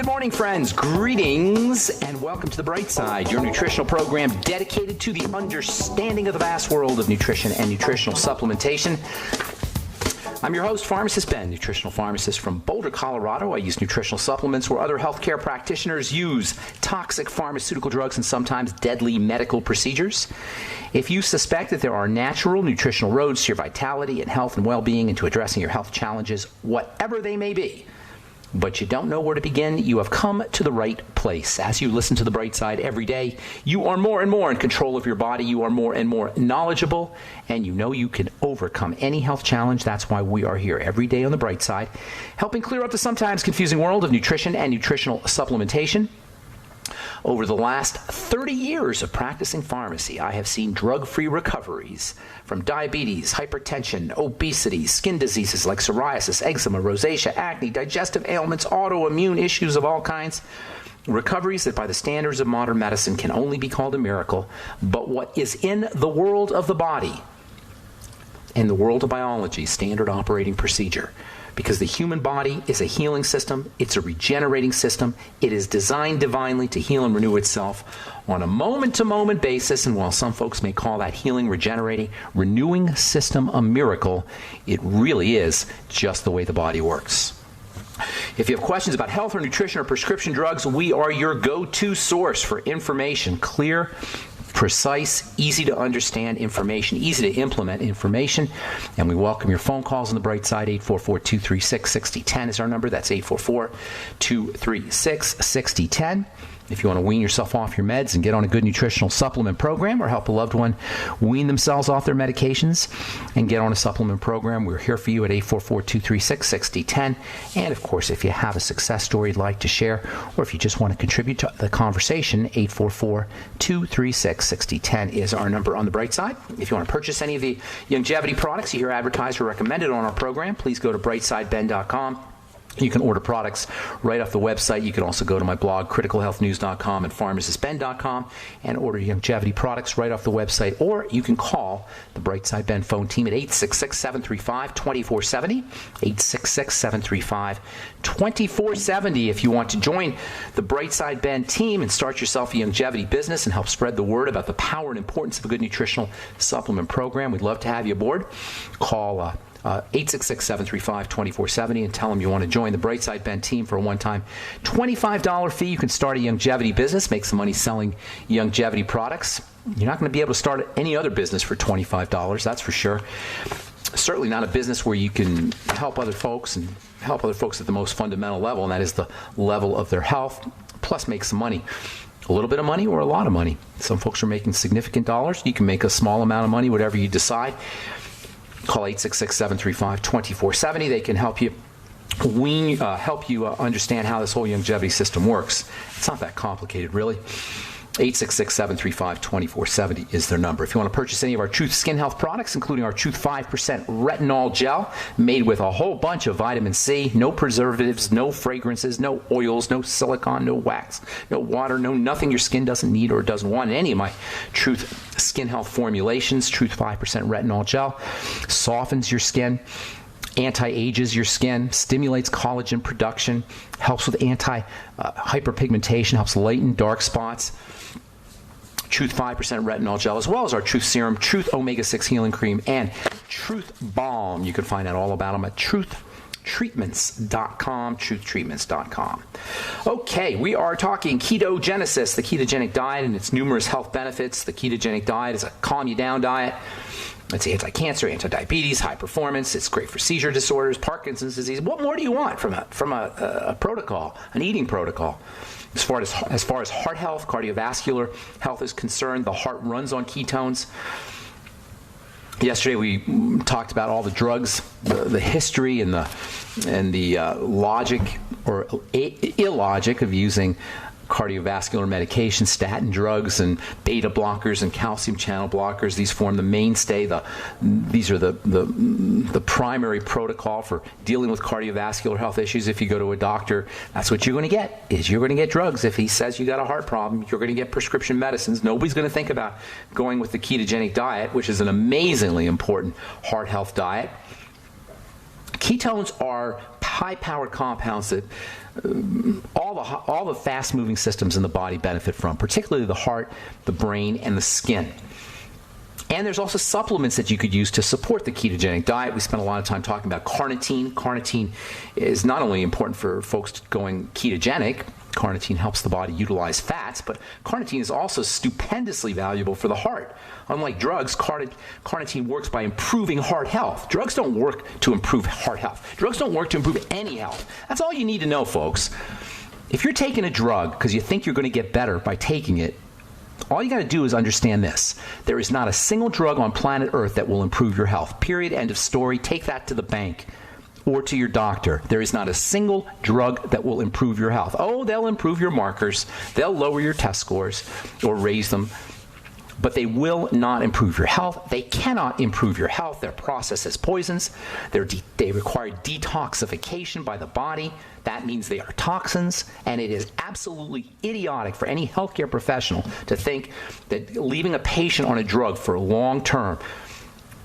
Good morning, friends. Greetings and welcome to The Bright Side, your nutritional program dedicated to the understanding of the vast world of nutrition and nutritional supplementation. I'm your host, Pharmacist Ben, nutritional pharmacist from Boulder, Colorado. I use nutritional supplements where other healthcare practitioners use toxic pharmaceutical drugs and sometimes deadly medical procedures. If you suspect that there are natural nutritional roads to your vitality and health and well-being and to addressing your health challenges, whatever they may be, but you don't know where to begin, you have come to the right place. As you listen to The Bright Side every day, you are more and more in control of your body. You are more and more knowledgeable, and you know you can overcome any health challenge. That's why we are here every day on The Bright Side, helping clear up the sometimes confusing world of nutrition and nutritional supplementation. Over the last 30 years of practicing pharmacy, I have seen drug-free recoveries from diabetes, hypertension, obesity, skin diseases like psoriasis, eczema, rosacea, acne, digestive ailments, autoimmune issues of all kinds. Recoveries that by the standards of modern medicine can only be called a miracle. But what is in the world of the body, in the world of biology, standard operating procedure. Because the human body is a healing system, it's a regenerating system, it is designed divinely to heal and renew itself on a moment-to-moment basis, and while some folks may call that healing, regenerating, renewing system a miracle, it really is just the way the body works. If you have questions about health or nutrition or prescription drugs, we are your go-to source for information, clear, precise, easy to understand information, easy to implement information, and we welcome your phone calls on The Bright Side. 844-236-6010 is our number. That's 844-236-6010. If you want to wean yourself off your meds and get on a good nutritional supplement program or help a loved one wean themselves off their medications and get on a supplement program, we're here for you at 844-236-6010. And of course, if you have a success story you'd like to share, or if you just want to contribute to the conversation, 844-236-6010 is our number on The Bright Side. If you want to purchase any of the longevity products you hear advertised or recommended on our program, please go to brightsideben.com. You can order products right off the website. You can also go to my blog, criticalhealthnews.com and pharmacistben.com, and order longevity products right off the website. Or you can call the Brightside Ben phone team at 866-735-2470, 866-735-2470 if you want to join the Brightside Ben team and start yourself a longevity business and help spread the word about the power and importance of a good nutritional supplement program. We'd love to have you aboard. Call 866-735-2470 and tell them you want to join the Brightside Ben team for a one-time $25 fee. You can start a longevity business, make some money selling longevity products. You're not going to be able to start any other business for $25, that's for sure. Certainly not a business where you can help other folks and help other folks at the most fundamental level, and that is the level of their health, plus make some money. A little bit of money or a lot of money. Some folks are making significant dollars. You can make a small amount of money, whatever you decide. Call 866-735-2470. They can help you understand how this whole longevity system works. It's not that complicated, really. 866-735-2470 is their number. If you want to purchase any of our Truth Skin Health products, including our Truth 5% Retinol Gel, made with a whole bunch of vitamin C, no preservatives, no fragrances, no oils, no silicone, no wax, no water, no nothing your skin doesn't need or doesn't want in any of my Truth Skin Health formulations. Truth 5% Retinol Gel softens your skin, anti-ages your skin, stimulates collagen production, helps with anti-hyperpigmentation, helps lighten dark spots. Truth 5% Retinol Gel, as well as our Truth Serum, Truth Omega-6 Healing Cream, and Truth Balm. You can find out all about them at truthtreatments.com, truthtreatments.com. Okay, we are talking ketogenesis, the ketogenic diet, and its numerous health benefits. The ketogenic diet is a calm-you-down diet. It's anti-cancer, anti-diabetes, high performance. It's great for seizure disorders, Parkinson's disease. What more do you want from a protocol, an eating protocol? As far as heart health, cardiovascular health is concerned, the heart runs on ketones. Yesterday we talked about all the drugs, the history and the logic or illogic of using cardiovascular medication, statin drugs, and beta blockers and calcium channel blockers. These form the mainstay. These are the primary protocol for dealing with cardiovascular health issues. If you go to a doctor, that's what you're going to get. You're going to get drugs. If he says you got a heart problem, you're going to get prescription medicines. Nobody's going to think about going with the ketogenic diet, which is an amazingly important heart health diet. Ketones are high-powered compounds that all the fast-moving systems in the body benefit from, particularly the heart, the brain, and the skin. And there's also supplements that you could use to support the ketogenic diet. We spent a lot of time talking about carnitine. Carnitine is not only important for folks going ketogenic. Carnitine helps the body utilize fats, but carnitine is also stupendously valuable for the heart. Unlike drugs, carnitine works by improving heart health. Drugs don't work to improve heart health. Drugs don't work to improve any health. That's all you need to know, folks. If you're taking a drug because you think you're going to get better by taking it, all you got to do is understand this. There is not a single drug on planet Earth that will improve your health. Period. End of story. Take that to the bank or to your doctor. There is not a single drug that will improve your health. Oh, they'll improve your markers. They'll lower your test scores or raise them. But they will not improve your health. They cannot improve your health. They're processed as poisons. They require detoxification by the body. That means they are toxins, and it is absolutely idiotic for any healthcare professional to think that leaving a patient on a drug for a long term,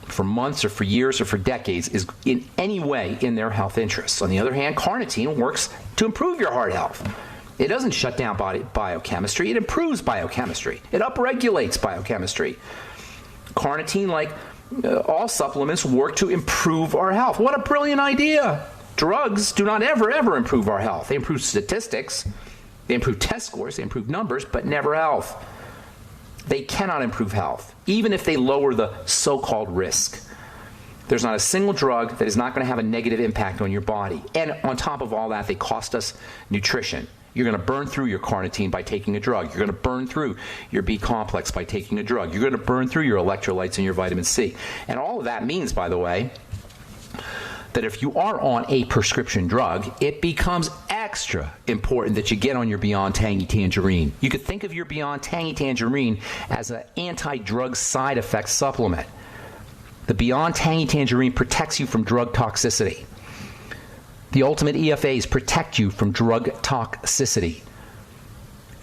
for months or for years or for decades, is in any way in their health interests. On the other hand, carnitine works to improve your heart health. It doesn't shut down body biochemistry. It improves biochemistry. It upregulates biochemistry. Carnitine, like all supplements, work to improve our health. What a brilliant idea. Drugs do not ever improve our health. They improve statistics. They improve test scores. They improve numbers, but never health. They cannot improve health, even if they lower the so-called risk. There's not a single drug that is not going to have a negative impact on your body. And on top of all that, they cost us nutrition. You're going to burn through your carnitine by taking a drug. You're going to burn through your B complex by taking a drug. You're going to burn through your electrolytes and your vitamin C. And all of that means, by the way, that if you are on a prescription drug, it becomes extra important that you get on your Beyond Tangy Tangerine. You could think of your Beyond Tangy Tangerine as an anti-drug side effect supplement. The Beyond Tangy Tangerine protects you from drug toxicity. The Ultimate EFAs protect you from drug toxicity.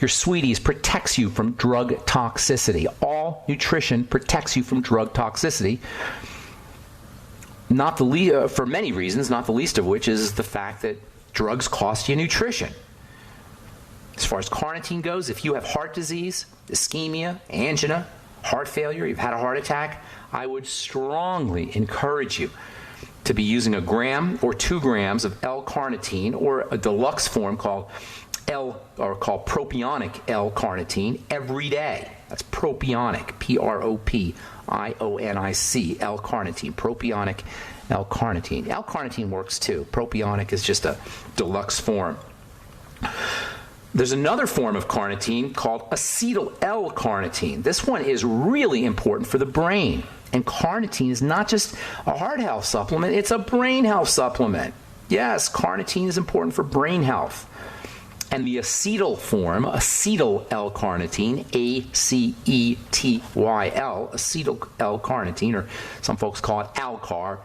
Your Sweeties protects you from drug toxicity. All nutrition protects you from drug toxicity. Not the for many reasons, not the least of which is the fact that drugs cost you nutrition. As far as carnitine goes, if you have heart disease, ischemia, angina, heart failure, you've had a heart attack, I would strongly encourage you to be using 1 gram or 2 grams of L-carnitine, or a deluxe form called propionic L-carnitine every day. That's propionic, P-R-O-P-I-O-N-I-C, L-carnitine, propionic L-carnitine. L-carnitine works too. Propionic is just a deluxe form. There's another form of carnitine called acetyl L-carnitine. This one is really important for the brain. And carnitine is not just a heart health supplement, it's a brain health supplement. Yes, carnitine is important for brain health. And the acetyl form, acetyl L-carnitine, A-C-E-T-Y-L, acetyl L-carnitine, or some folks call it Alcar,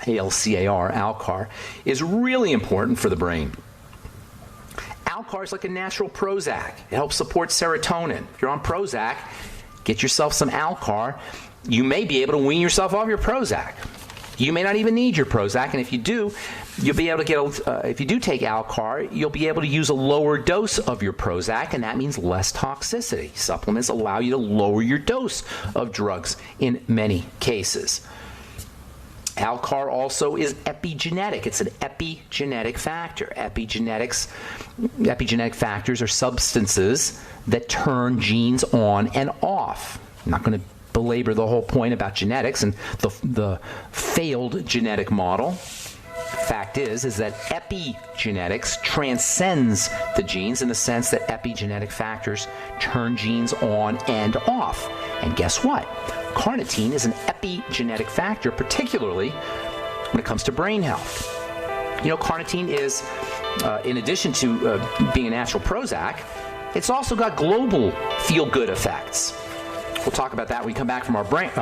A-L-C-A-R, Alcar, is really important for the brain. Alcar is like a natural Prozac. It helps support serotonin. If you're on Prozac, get yourself some Alcar. You may be able to wean yourself off your Prozac. You may not even need your Prozac, and if you do, you'll be able to get. If you do take Alcar, you'll be able to use a lower dose of your Prozac, and that means less toxicity. Supplements allow you to lower your dose of drugs in many cases. Alcar also is epigenetic. It's an epigenetic factor. Epigenetic factors are substances that turn genes on and off. I'm not going to belabor the whole point about genetics and the failed genetic model. Fact is that epigenetics transcends the genes in the sense that epigenetic factors turn genes on and off. And guess what? Carnitine is an epigenetic factor, particularly when it comes to brain health. You know, carnitine is, in addition to being a natural Prozac, it's also got global feel-good effects. We'll talk about that when we come back from our break.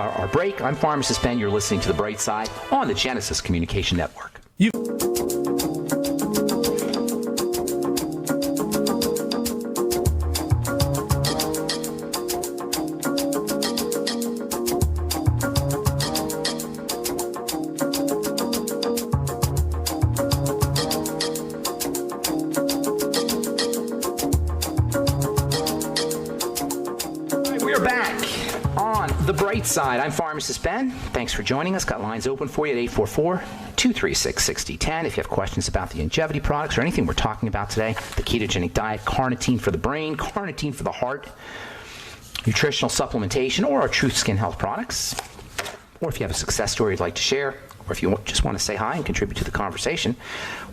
I'm Pharmacist Ben. You're listening to The Bright Side on the Genesis Communication Network. Bright Side. I'm Pharmacist Ben. Thanks for joining us. Got lines open for you at 844-236-6010. If you have questions about the longevity products or anything we're talking about today, the ketogenic diet, carnitine for the brain, carnitine for the heart, nutritional supplementation, or our Truth Skin Health products, or if you have a success story you'd like to share, or if you just want to say hi and contribute to the conversation,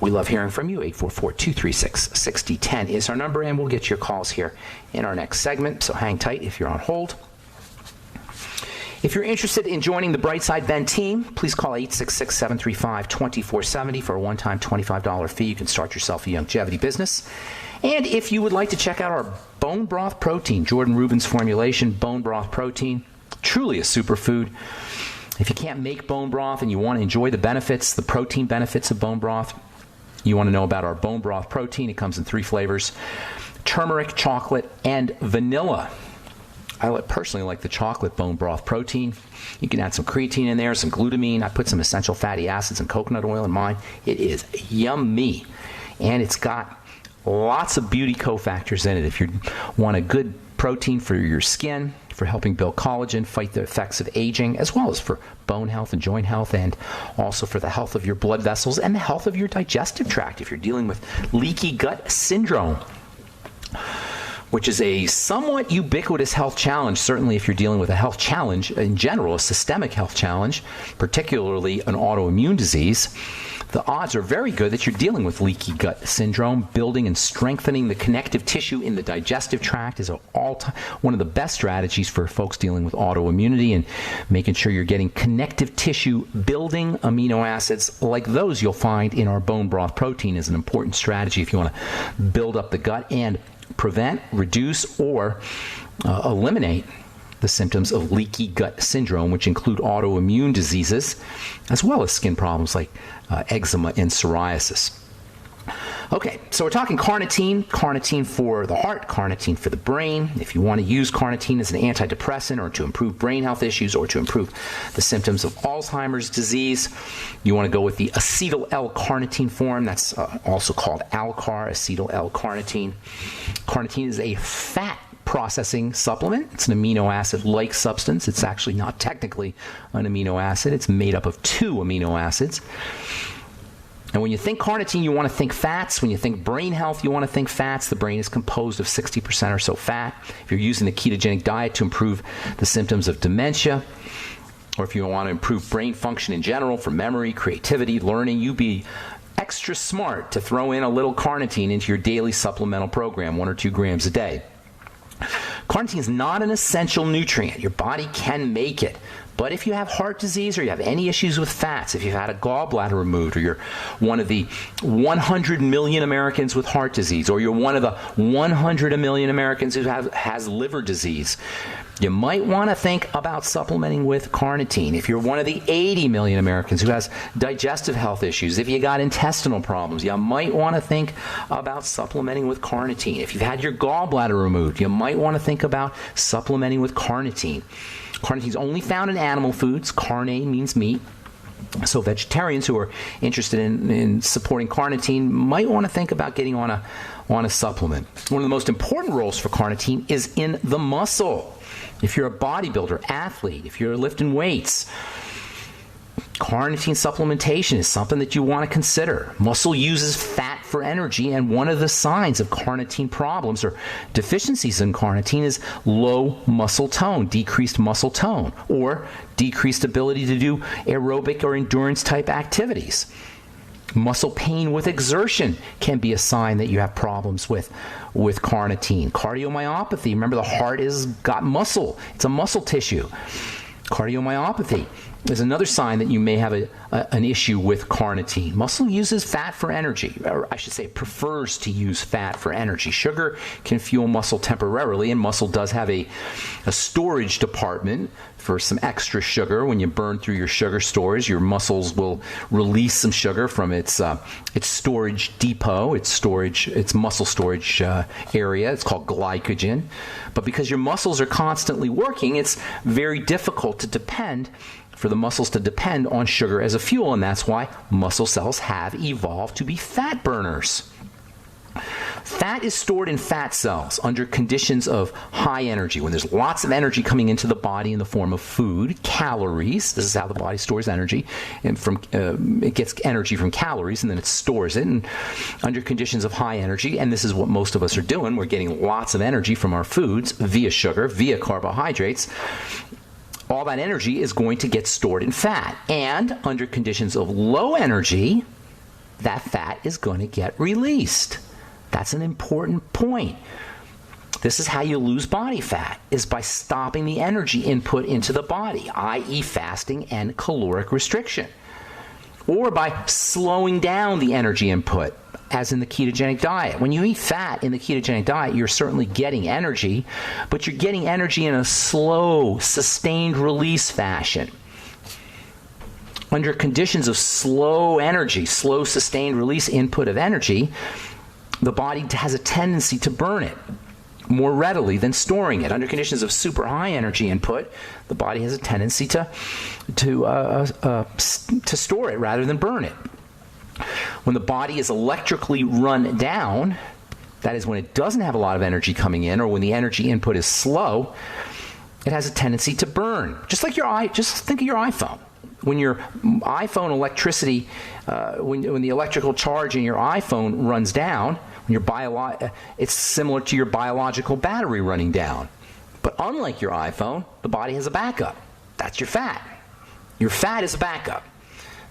we love hearing from you. 844-236-6010 is our number, and we'll get your calls here in our next segment, so hang tight if you're on hold. If you're interested in joining the Brightside Ben team, please call 866-735-2470 for a one-time $25 fee. You can start yourself a longevity business. And if you would like to check out our bone broth protein, Jordan Rubin's formulation, bone broth protein, truly a superfood. If you can't make bone broth and you want to enjoy the benefits, the protein benefits of bone broth, you want to know about our bone broth protein. It comes in 3 flavors, turmeric, chocolate, and vanilla. I personally like the chocolate bone broth protein. You can add some creatine in there, some glutamine. I put some essential fatty acids and coconut oil in mine. It is yummy. And it's got lots of beauty cofactors in it. If you want a good protein for your skin, for helping build collagen, fight the effects of aging, as well as for bone health and joint health, and also for the health of your blood vessels and the health of your digestive tract if you're dealing with leaky gut syndrome, which is a somewhat ubiquitous health challenge, certainly if you're dealing with a health challenge in general, a systemic health challenge, particularly an autoimmune disease. The odds are very good that you're dealing with leaky gut syndrome. Building and strengthening the connective tissue in the digestive tract is one of the best strategies for folks dealing with autoimmunity, and making sure you're getting connective tissue building amino acids like those you'll find in our bone broth protein is an important strategy if you want to build up the gut and prevent, reduce, or eliminate the symptoms of leaky gut syndrome, which include autoimmune diseases, as well as skin problems like eczema and psoriasis. Okay, so we're talking carnitine, carnitine for the heart, carnitine for the brain. If you want to use carnitine as an antidepressant or to improve brain health issues or to improve the symptoms of Alzheimer's disease, you want to go with the acetyl L-carnitine form. That's also called Alcar, acetyl L-carnitine. Carnitine is a fat processing supplement. It's an amino acid-like substance. It's actually not technically an amino acid. It's made up of 2 amino acids. And when you think carnitine, you want to think fats. When you think brain health, you want to think fats. The brain is composed of 60% or so fat. If you're using the ketogenic diet to improve the symptoms of dementia, or if you want to improve brain function in general for memory, creativity, learning, you'd be extra smart to throw in a little carnitine into your daily supplemental program, 1 or 2 grams a day. Carnitine is not an essential nutrient. Your body can make it. But if you have heart disease or you have any issues with fats, if you've had a gallbladder removed, or you're one of the 100 million Americans with heart disease, or you're one of the 100 million Americans who has liver disease, you might want to think about supplementing with carnitine. If you're one of the 80 million Americans who has digestive health issues, if you got intestinal problems, you might want to think about supplementing with carnitine. If you've had your gallbladder removed, you might want to think about supplementing with carnitine. Carnitine is only found in animal foods. Carne means meat. So vegetarians who are interested in supporting carnitine might want to think about getting on a supplement. One of the most important roles for carnitine is in the muscle. If you're a bodybuilder, athlete, if you're lifting weights, carnitine supplementation is something that you want to consider. Muscle uses fat for energy, and one of the signs of carnitine problems or deficiencies in carnitine is low muscle tone, decreased muscle tone, or decreased ability to do aerobic or endurance type activities. Muscle pain with exertion can be a sign that you have problems with carnitine. Cardiomyopathy, remember the heart is got muscle. It's a muscle tissue. Cardiomyopathy is another sign that you may have an issue with carnitine. Muscle uses fat for energy, or I should say prefers to use fat for energy. Sugar can fuel muscle temporarily, and muscle does have a storage department for some extra sugar. When you burn through your sugar stores, your muscles will release some sugar from its storage depot, its muscle storage area. It's called glycogen. But because your muscles are constantly working, it's very difficult for the muscles to depend on sugar as a fuel, and that's why muscle cells have evolved to be fat burners. Fat is stored in fat cells under conditions of high energy, when there's lots of energy coming into the body in the form of food, calories. This is how the body stores energy, and it gets energy from calories, and then it stores it, and under conditions of high energy. And this is what most of us are doing. We're getting lots of energy from our foods via sugar, via carbohydrates. All that energy is going to get stored in fat, and under conditions of low energy, that fat is going to get released. That's an important point. This is how you lose body fat, is by stopping the energy input into the body, i.e. fasting and caloric restriction, or by slowing down the energy input, as in the ketogenic diet. When you eat fat in the ketogenic diet, you're certainly getting energy, but you're getting energy in a slow, sustained release fashion. Under conditions of slow energy, slow, sustained release input of energy, the body has a tendency to burn it more readily than storing it. Under conditions of super high energy input, the body has a tendency to store it rather than burn it. When the body is electrically run down, that is when it doesn't have a lot of energy coming in, or when the energy input is slow, it has a tendency to burn. Just think of your iPhone. When your iPhone electricity, when the electrical charge in your iPhone runs down, it's similar to your biological battery running down. But unlike your iPhone, the body has a backup. That's your fat. Your fat is a backup.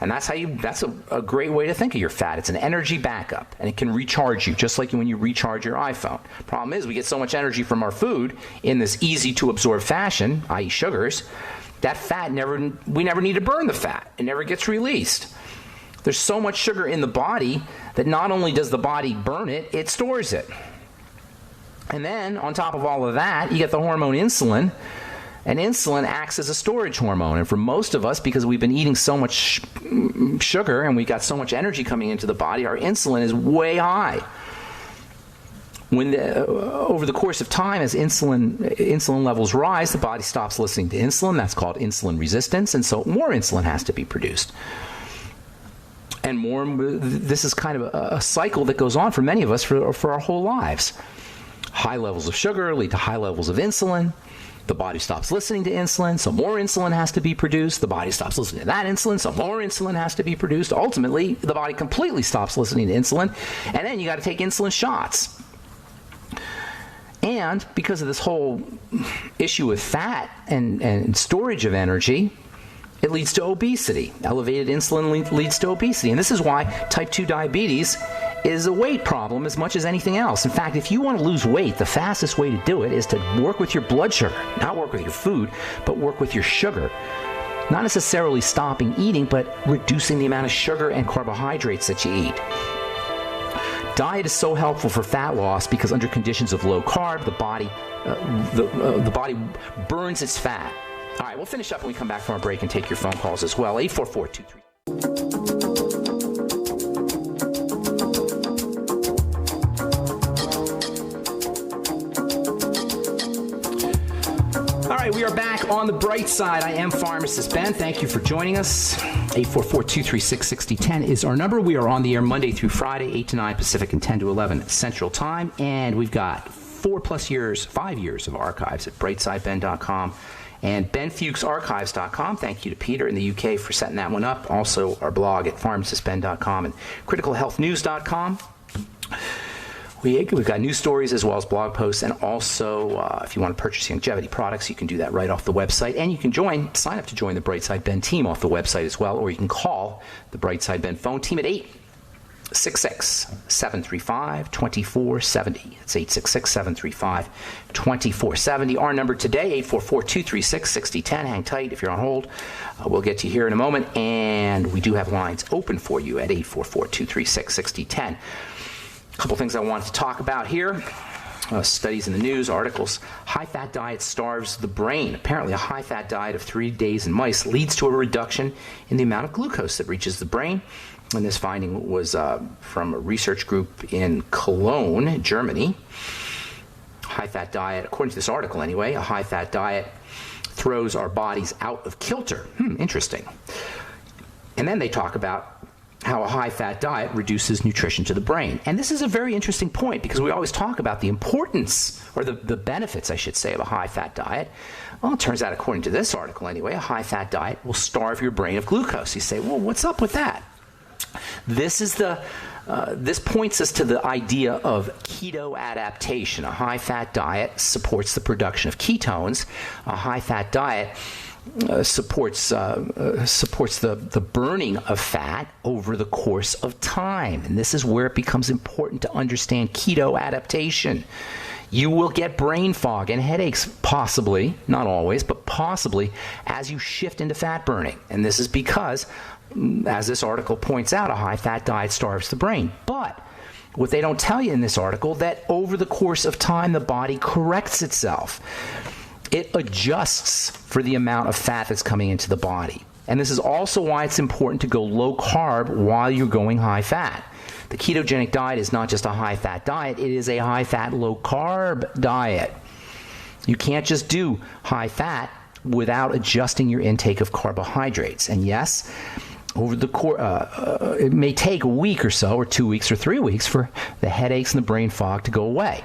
And that's a great way to think of your fat. It's an energy backup, and it can recharge you, just like when you recharge your iPhone. Problem is, we get so much energy from our food in this easy-to-absorb fashion, i.e. sugars, that fat we never need to burn the fat. It never gets released. There's so much sugar in the body that not only does the body burn it, it stores it. And then, on top of all of that, you get the hormone insulin, and insulin acts as a storage hormone. And for most of us, because we've been eating so much sugar and we've got so much energy coming into the body, our insulin is way high. Over the course of time, as insulin levels rise, the body stops listening to insulin. That's called insulin resistance, and so more insulin has to be produced. And this is kind of a cycle that goes on for many of us for our whole lives. High levels of sugar lead to high levels of insulin. The body stops listening to insulin, so more insulin has to be produced. The body stops listening to that insulin, so more insulin has to be produced. Ultimately, the body completely stops listening to insulin, and then you got to take insulin shots. And because of this whole issue with fat and storage of energy, it leads to obesity. Elevated insulin leads to obesity. And this is why type 2 diabetes is a weight problem as much as anything else. In fact, if you want to lose weight, the fastest way to do it is to work with your blood sugar. Not work with your food, but work with your sugar. Not necessarily stopping eating, but reducing the amount of sugar and carbohydrates that you eat. Diet is so helpful for fat loss because under conditions of low carb, the body burns its fat. All right, we'll finish up when we come back from our break and take your phone calls as well. 844-23. All right, we are back on the bright side. I am Pharmacist Ben. Thank you for joining us. 844-236-6010 is our number. We are on the air Monday through Friday, 8 to 9 Pacific and 10 to 11 Central Time. And we've got 5 years of archives at brightsideben.com and benfuchsarchives.com. Thank you to Peter in the UK for setting that one up. Also, our blog at pharmacistben.com and criticalhealthnews.com. We've got news stories as well as blog posts, and also if you want to purchase longevity products, you can do that right off the website, and you can sign up to join the Brightside Ben team off the website as well, or you can call the Brightside Ben phone team at 866-735-2470. It's 866-735-2470. Our number today, 844-236-6010. Hang tight if you're on hold. We'll get to you here in a moment, and we do have lines open for you at 844-236-6010. A couple things I wanted to talk about here. Studies in the news, articles. High-fat diet starves the brain. Apparently, a high-fat diet of 3 days in mice leads to a reduction in the amount of glucose that reaches the brain. And this finding was from a research group in Cologne, Germany. High-fat diet, according to this article anyway, a high-fat diet throws our bodies out of kilter. Interesting. And then they talk about how a high-fat diet reduces nutrition to the brain. And this is a very interesting point because we always talk about the importance, or the benefits, I should say, of a high-fat diet. Well, it turns out, according to this article anyway, a high-fat diet will starve your brain of glucose. You say, well, what's up with that? This points us to the idea of keto adaptation. A high-fat diet supports the production of ketones. A high-fat diet supports the burning of fat over the course of time. And this is where it becomes important to understand keto adaptation. You will get brain fog and headaches, possibly, not always, but possibly, as you shift into fat burning. And this is because, as this article points out, a high-fat diet starves the brain. But what they don't tell you in this article, that over the course of time, the body corrects itself. It adjusts for the amount of fat that's coming into the body. And this is also why it's important to go low carb while you're going high fat. The ketogenic diet is not just a high fat diet, it is a high fat, low carb diet. You can't just do high fat without adjusting your intake of carbohydrates. And yes, over the course, it may take a week or so, or 2 weeks or 3 weeks for the headaches and the brain fog to go away.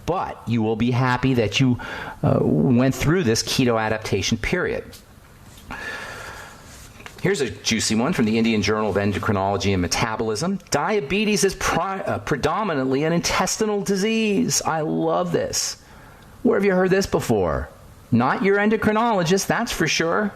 But you will be happy that you went through this keto adaptation period. Here's a juicy one from the Indian Journal of Endocrinology and Metabolism. Diabetes is predominantly an intestinal disease. I love this. Where have you heard this before? Not your endocrinologist, that's for sure.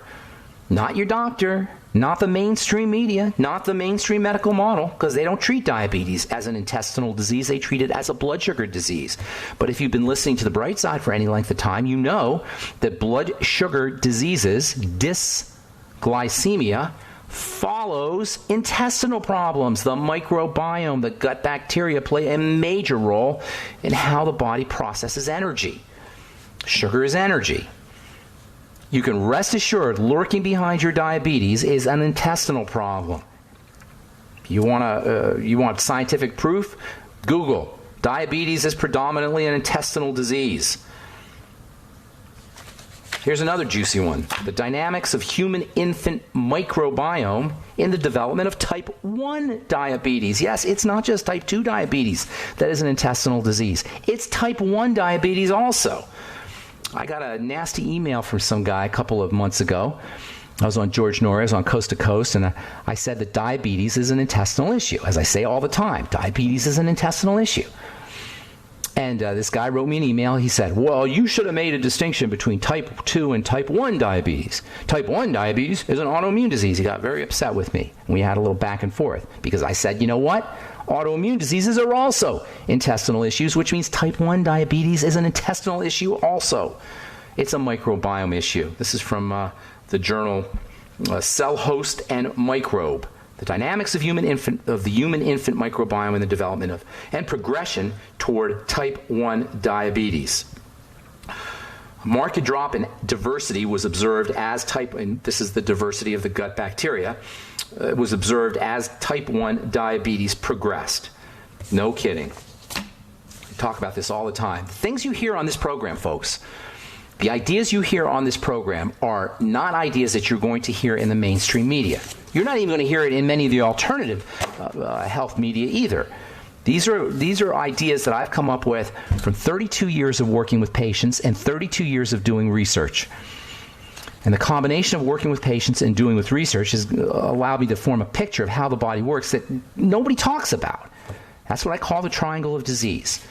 Not your doctor. Not the mainstream media, not the mainstream medical model, because they don't treat diabetes as an intestinal disease. They treat it as a blood sugar disease. But if you've been listening to The Bright Side for any length of time, you know that blood sugar diseases, dysglycemia, follows intestinal problems. The microbiome, the gut bacteria play a major role in how the body processes energy. Sugar is energy. You can rest assured lurking behind your diabetes is an intestinal problem. You want scientific proof? Google. Diabetes is predominantly an intestinal disease. Here's another juicy one. The dynamics of human infant microbiome in the development of type 1 diabetes. Yes, it's not just type 2 diabetes that is an intestinal disease. It's type 1 diabetes also. I got a nasty email from some guy a couple of months ago. I was on George Norris on Coast to Coast, and I said that diabetes is an intestinal issue. As I say all the time, diabetes is an intestinal issue. And this guy wrote me an email. He said, well, you should have made a distinction between type 2 and type 1 diabetes. Type 1 diabetes is an autoimmune disease. He got very upset with me. We had a little back and forth because I said, you know what? Autoimmune diseases are also intestinal issues, which means type 1 diabetes is an intestinal issue also. It's a microbiome issue. This is from the journal Cell Host and Microbe. The dynamics of the human infant microbiome and the development of and progression toward type 1 diabetes. A marked drop in diversity was observed as and this is the diversity of the gut bacteria, was observed as type 1 diabetes progressed. No kidding. We talk about this all the time. The things you hear on this program, folks, the ideas you hear on this program are not ideas that you're going to hear in the mainstream media. You're not even going to hear it in many of the alternative health media either. These are ideas that I've come up with from 32 years of working with patients and 32 years of doing research. And the combination of working with patients and doing with research has allowed me to form a picture of how the body works that nobody talks about. That's what I call the triangle of disease.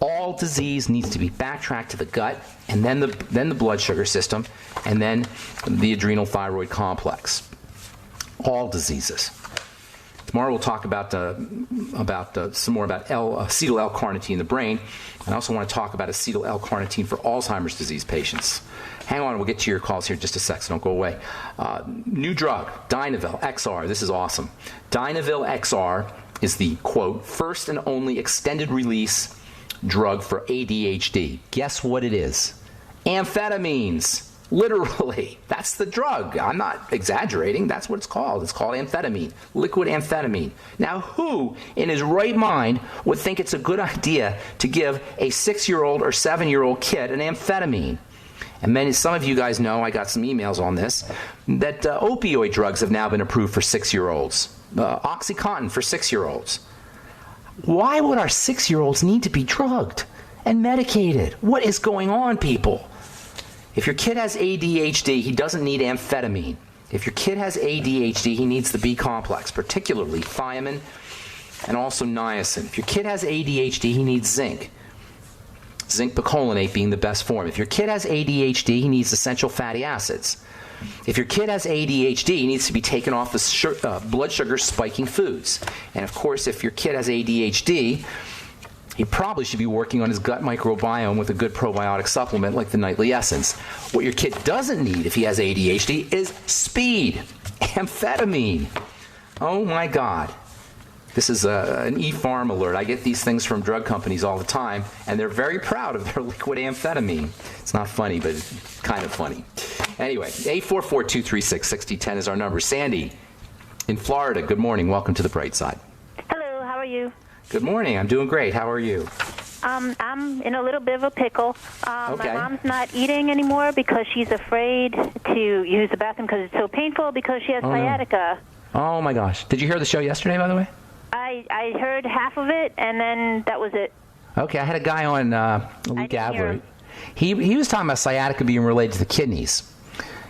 All disease needs to be backtracked to the gut, and then the blood sugar system, and then the adrenal thyroid complex. All diseases. Tomorrow we'll talk about some more about acetyl L-carnitine in the brain. I also want to talk about acetyl L-carnitine for Alzheimer's disease patients. Hang on, we'll get to your calls here in just a sec, so don't go away. New drug, Dynavil XR. This is awesome. Dynavil XR is the, quote, first and only extended release drug for ADHD. Guess what it is? Amphetamines. Literally, that's the drug. I'm not exaggerating. That's what it's called. It's called amphetamine, liquid amphetamine. Now, who in his right mind would think it's a good idea to give a 6-year-old or 7-year-old kid an amphetamine? And some of you guys know, I got some emails on this, that opioid drugs have now been approved for 6-year-olds. OxyContin for 6-year-olds. Why would our 6-year-olds need to be drugged and medicated? What is going on, people? If your kid has ADHD, he doesn't need amphetamine. If your kid has ADHD, he needs the B complex, particularly thiamine and also niacin. If your kid has ADHD, he needs zinc. Zinc picolinate being the best form. If your kid has ADHD, he needs essential fatty acids. If your kid has ADHD, he needs to be taken off the blood sugar spiking foods. And of course, if your kid has ADHD, he probably should be working on his gut microbiome with a good probiotic supplement like the Nightly Essence. What your kid doesn't need if he has ADHD is speed, amphetamine. Oh my God. This is an e-farm alert. I get these things from drug companies all the time, and they're very proud of their liquid amphetamine. It's not funny, but it's kind of funny. Anyway, 844-236-6010 is our number. Sandy in Florida, good morning. Welcome to the Bright Side. Hello, how are you? Good morning. I'm doing great. How are you? I'm in a little bit of a pickle. Okay. My mom's not eating anymore because she's afraid to use the bathroom because it's so painful because she has sciatica. No. Oh, my gosh. Did you hear the show yesterday, by the way? I heard half of it, and then that was it. Okay, I had a guy on Luke Adler. He was talking about sciatica being related to the kidneys.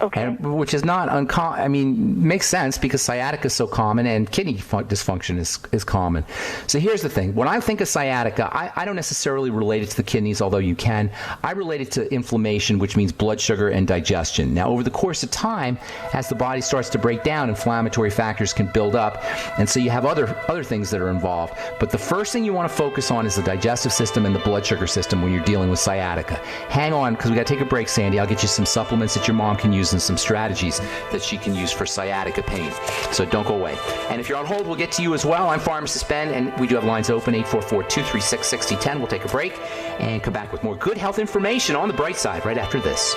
Okay. Which is not uncommon. I mean, makes sense because sciatica is so common and kidney dysfunction is common. So here's the thing. When I think of sciatica, I don't necessarily relate it to the kidneys, although you can. I relate it to inflammation, which means blood sugar and digestion. Now, over the course of time, as the body starts to break down, inflammatory factors can build up. And so you have other things that are involved. But the first thing you want to focus on is the digestive system and the blood sugar system when you're dealing with sciatica. Hang on, because we got to take a break, Sandy. I'll get you some supplements that your mom can use and some strategies that she can use for sciatica pain. So don't go away. And if you're on hold, we'll get to you as well. I'm Pharmacist Ben, and we do have lines open, 844-236-6010. We'll take a break and come back with more good health information on the Bright Side right after this.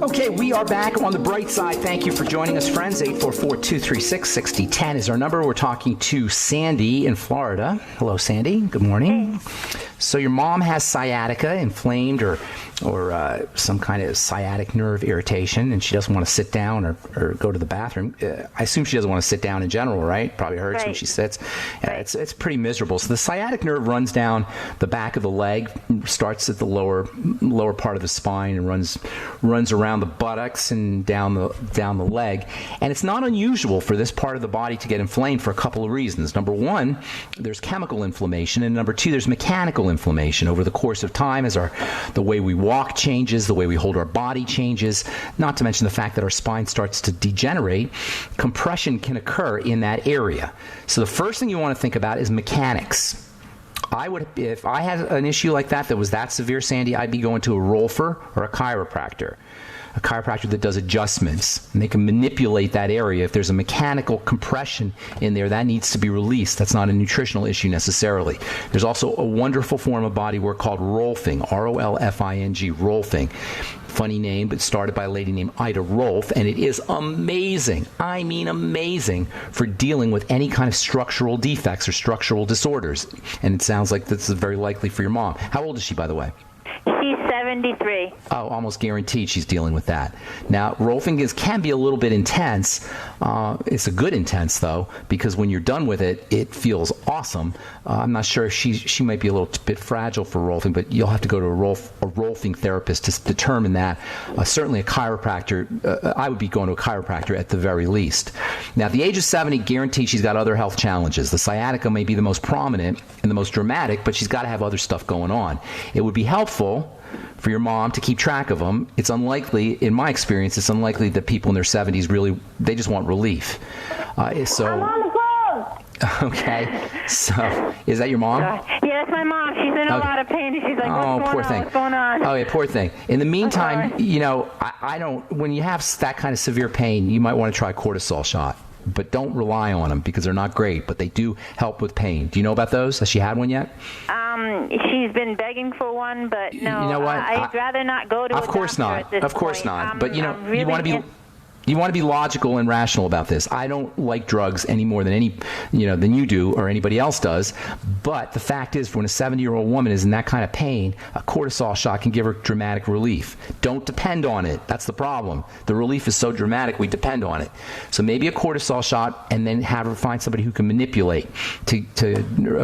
Okay, we are back on the Bright Side. Thank you for joining us, friends. 844-236-6010 is our number. We're talking to Sandy in Florida. Hello, Sandy. Good morning. Hey. So your mom has sciatica, inflamed or some kind of sciatic nerve irritation, and she doesn't want to sit down or go to the bathroom. I assume she doesn't want to sit down in general, right? Probably hurts when she sits. Right. It's pretty miserable. So the sciatic nerve runs down the back of the leg, starts at the lower part of the spine, and runs around the buttocks and down the leg. And it's not unusual for this part of the body to get inflamed for a couple of reasons. Number one, there's chemical inflammation, and number two, there's mechanical inflammation. Over the course of time, as the way we walk changes, the way we hold our body changes, not to mention the fact that our spine starts to degenerate, compression can occur in that area. So the first thing you want to think about is mechanics. If I had an issue like that was that severe, Sandy, I'd be going to a rolfer or a chiropractor that does adjustments, and they can manipulate that area. If there's a mechanical compression in there, that needs to be released. That's not a nutritional issue necessarily. There's also a wonderful form of body work called rolfing, R-O-L-F-I-N-G, rolfing. Funny name, but started by a lady named Ida Rolf, and it is amazing. I mean amazing for dealing with any kind of structural defects or structural disorders. And it sounds like this is very likely for your mom. How old is she, by the way? She's 73. Oh, almost guaranteed she's dealing with that. Now, rolfing can be a little bit intense. It's a good intense, though, because when you're done with it, it feels awesome. I'm not sure if she might be a little bit fragile for rolfing, but you'll have to go to a rolfing therapist to determine that. Certainly a chiropractor. I would be going to a chiropractor at the very least. Now, at the age of 70, guaranteed she's got other health challenges. The sciatica may be the most prominent and the most dramatic, but she's got to have other stuff going on. It would be helpful for your mom to keep track of them. It's unlikely, in my experience, that people in their 70s really, they just want relief. I'm on the phone! Okay. So, is that your mom? Yeah, that's my mom. She's in a lot of pain. She's like, what's going on? Oh, yeah, poor thing. In the meantime, I don't, when you have that kind of severe pain, you might want to try a cortisol shot. But don't rely on them because they're not great, but they do help with pain. Do you know about those? Has she had one yet? She's been begging for one, but no. You know what? I'd rather not go to a doctor at this point. Of course not. But you want to be You want to be logical and rational about this. I don't like drugs any more than than you do or anybody else does. But the fact is, when a 70-year-old woman is in that kind of pain, a cortisol shot can give her dramatic relief. Don't depend on it. That's the problem. The relief is so dramatic, we depend on it. So maybe a cortisol shot, and then have her find somebody who can manipulate to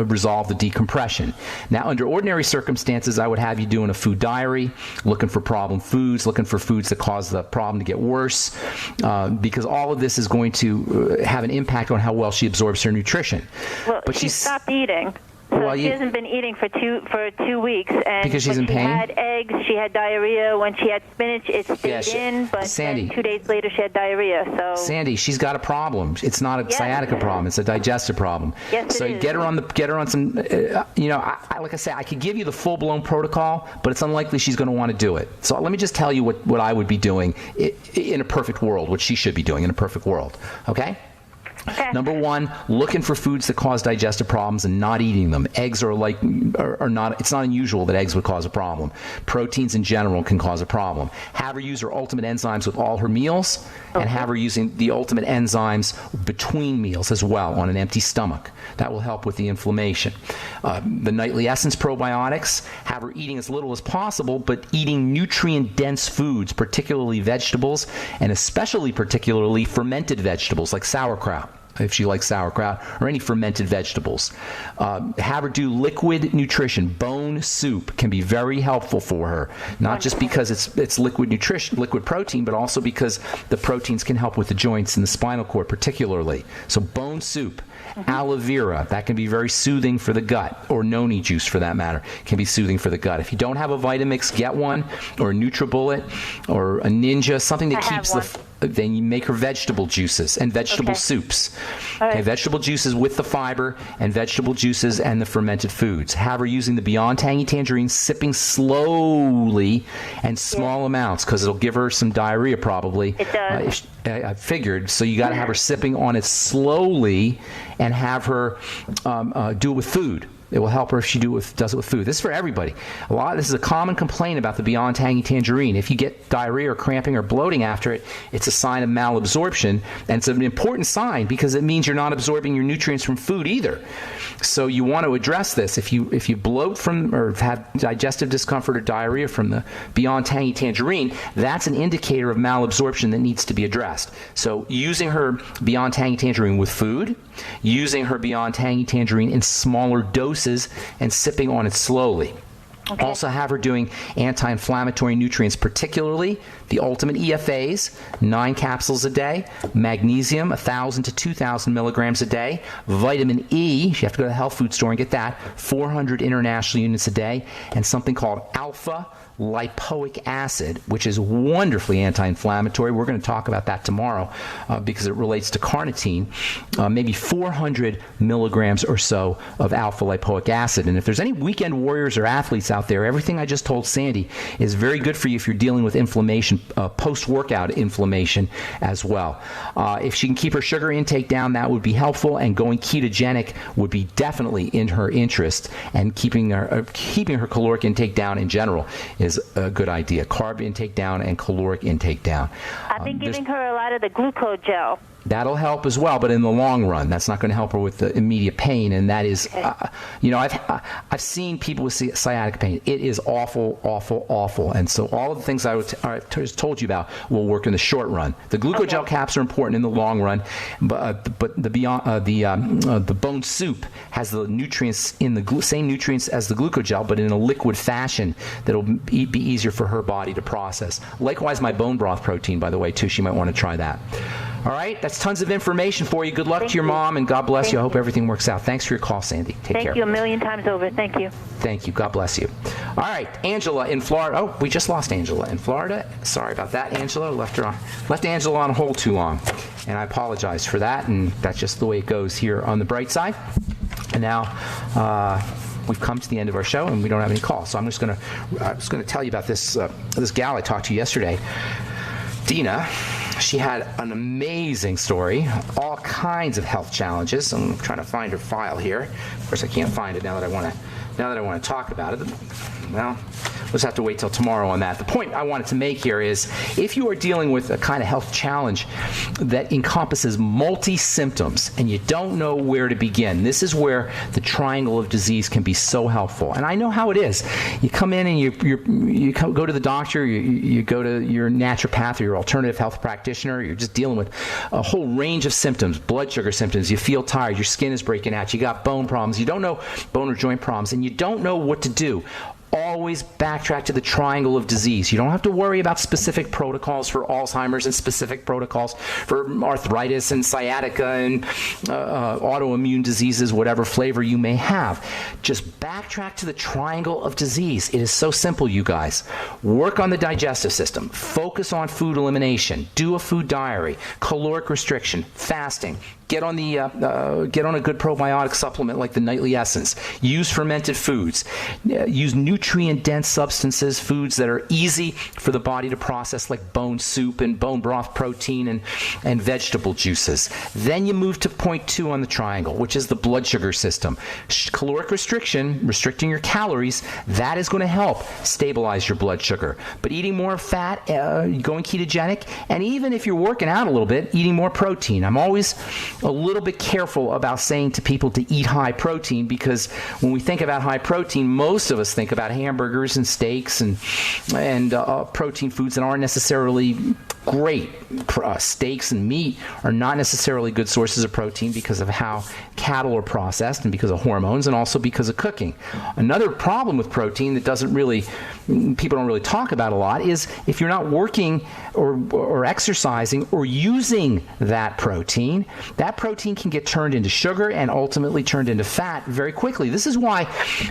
resolve the decompression. Now, under ordinary circumstances, I would have you doing a food diary, looking for problem foods, looking for foods that cause the problem to get worse. Because all of this is going to have an impact on how well she absorbs her nutrition. Well, but she stopped eating. So she hasn't been eating for 2 weeks, and because she's in pain? She had eggs, she had diarrhea. When she had spinach, it stayed in, but Sandy, then 2 days later she had diarrhea. So Sandy, she's got a problem. It's not a sciatica problem; it's a digestive problem. Yes, so it is. get her on some. Like I say, I could give you the full-blown protocol, but it's unlikely she's going to want to do it. So let me just tell you what I would be doing in a perfect world, what she should be doing in a perfect world. Okay. Okay. Number one, looking for foods that cause digestive problems and not eating them. Eggs are not. It's not unusual that eggs would cause a problem. Proteins in general can cause a problem. Have her use her ultimate enzymes with all her meals, and have her using the ultimate enzymes between meals as well on an empty stomach. That will help with the inflammation. The Nightly Essence probiotics. Have her eating as little as possible, but eating nutrient-dense foods, particularly vegetables, and particularly fermented vegetables like sauerkraut, if she likes sauerkraut, or any fermented vegetables. Have her do liquid nutrition. Bone soup can be very helpful for her, not just because it's liquid nutrition, liquid protein, but also because the proteins can help with the joints and the spinal cord particularly. So bone soup. Aloe vera, that can be very soothing for the gut, or noni juice for that matter, can be soothing for the gut. If you don't have a Vitamix, get one, or a NutriBullet, or a Ninja, something that keeps then you make her vegetable juices and vegetable soups. All right. Okay, vegetable juices with the fiber, and vegetable juices and the fermented foods. Have her using the Beyond Tangy Tangerine, sipping slowly and small amounts, because it'll give her some diarrhea probably. It does. I figured. So you got to have her sipping on it slowly, and have her do it with food. It will help her if she does it with food. This is for everybody. This is a common complaint about the Beyond Tangy Tangerine. If you get diarrhea or cramping or bloating after it, it's a sign of malabsorption, and it's an important sign because it means you're not absorbing your nutrients from food either. So you want to address this. If you bloat from or have digestive discomfort or diarrhea from the Beyond Tangy Tangerine, that's an indicator of malabsorption that needs to be addressed. So using her Beyond Tangy Tangerine with food, using her Beyond Tangy Tangerine in smaller doses, and sipping on it slowly. Okay. Also have her doing anti-inflammatory nutrients, particularly the Ultimate EFAs, 9 capsules a day, magnesium, 1,000 to 2,000 milligrams a day, vitamin E, you have to go to the health food store and get that, 400 international units a day, and something called alpha lipoic acid, which is wonderfully anti-inflammatory. We're going to talk about that tomorrow because it relates to carnitine. Maybe 400 milligrams or so of alpha lipoic acid. And if there's any weekend warriors or athletes out there, everything I just told Sandy is very good for you if you're dealing with inflammation, post-workout inflammation as well. If she can keep her sugar intake down, that would be helpful, and going ketogenic would be definitely in her interest, and keeping her caloric intake down in general is a good idea. Carb intake down and caloric intake down. I've been giving her a lot of the glucose gel. That'll help as well, but in the long run, that's not going to help her with the immediate pain. And that is, I've seen people with sciatic pain. It is awful, awful, awful. And so all of the things I just told you about will work in the short run. The glucogel caps are important in the long run, but the bone soup has the nutrients in the same nutrients as the glucogel, but in a liquid fashion that'll be easier for her body to process. Likewise, my bone broth protein, by the way, too. She might want to try that. All right, that's tons of information for you. Good luck to your mom, and God bless you. I hope everything works out. Thanks for your call, Sandy. Take care. Thank you a million times over. Thank you. Thank you. God bless you. All right, Angela in Florida. Oh, we just lost Angela in Florida. Sorry about that, Angela. Left Angela on hold too long, and I apologize for that. And that's just the way it goes here on the bright side. And now we've come to the end of our show, and we don't have any calls. So I'm just going to tell you about this gal I talked to yesterday, Dina. She had an amazing story, all kinds of health challenges. I'm trying to find her file here. Of course, I can't find it now that I want to talk about it. Well, just have to wait till tomorrow on that. The point I wanted to make here is if you are dealing with a kind of health challenge that encompasses multi-symptoms and you don't know where to begin, this is where the triangle of disease can be so helpful. And I know how it is. You come in and you go to the doctor, you go to your naturopath or your alternative health practitioner, you're just dealing with a whole range of symptoms, blood sugar symptoms, you feel tired, your skin is breaking out, you got bone problems, you don't know bone or joint problems, and you don't know what to do. Always backtrack to the triangle of disease. You don't have to worry about specific protocols for Alzheimer's and specific protocols for arthritis and sciatica and autoimmune diseases, whatever flavor you may have. Just backtrack to the triangle of disease. It is so simple, you guys. Work on the digestive system. Focus on food elimination. Do a food diary. Caloric restriction. Fasting. Get on a good probiotic supplement like the Nightly Essence. Use fermented foods. Use nutrient-dense substances, foods that are easy for the body to process, like bone soup and bone broth protein and vegetable juices. Then you move to point 2 on the triangle, which is the blood sugar system. Caloric restriction, restricting your calories, that is going to help stabilize your blood sugar. But eating more fat, going ketogenic, and even if you're working out a little bit, eating more protein. I'm always a little bit careful about saying to people to eat high protein, because when we think about high protein, most of us think about hamburgers and steaks and protein foods that aren't necessarily great. Steaks and meat are not necessarily good sources of protein because of how cattle are processed and because of hormones and also because of cooking. Another problem with protein that people don't really talk about a lot is if you're not working or exercising or using that protein can get turned into sugar and ultimately turned into fat very quickly. This is why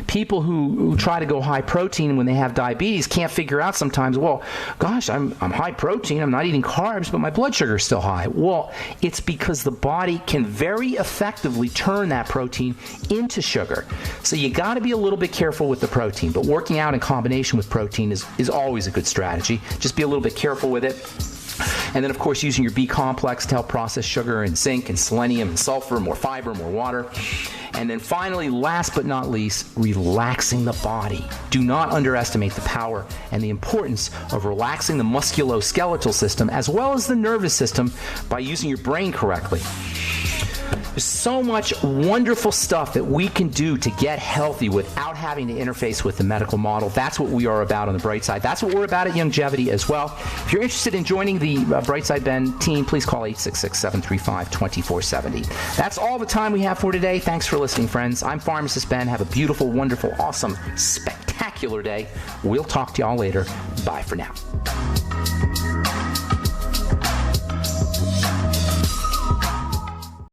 people who try to go high protein when they have diabetes can't figure out sometimes, well, gosh, I'm high protein, I'm not eating carbs, but my blood sugar is still high. Well, it's because the body can very effectively turn that protein into sugar. So you got to be a little bit careful with the protein, but working out in combination with protein is always a good strategy. Just be a little bit careful with it. And then, of course, using your B complex to help process sugar and zinc and selenium and sulfur, more fiber, more water. And then finally, last but not least, relaxing the body. Do not underestimate the power and the importance of relaxing the musculoskeletal system as well as the nervous system by using your brain correctly. There's so much wonderful stuff that we can do to get healthy without having to interface with the medical model. That's what we are about on the Bright Side. That's what we're about at Longevity as well. If you're interested in joining the Bright Side Ben team, please call 866-735-2470. That's all the time we have for today. Thanks for listening, friends. I'm Pharmacist Ben. Have a beautiful, wonderful, awesome, spectacular day. We'll talk to y'all later. Bye for now.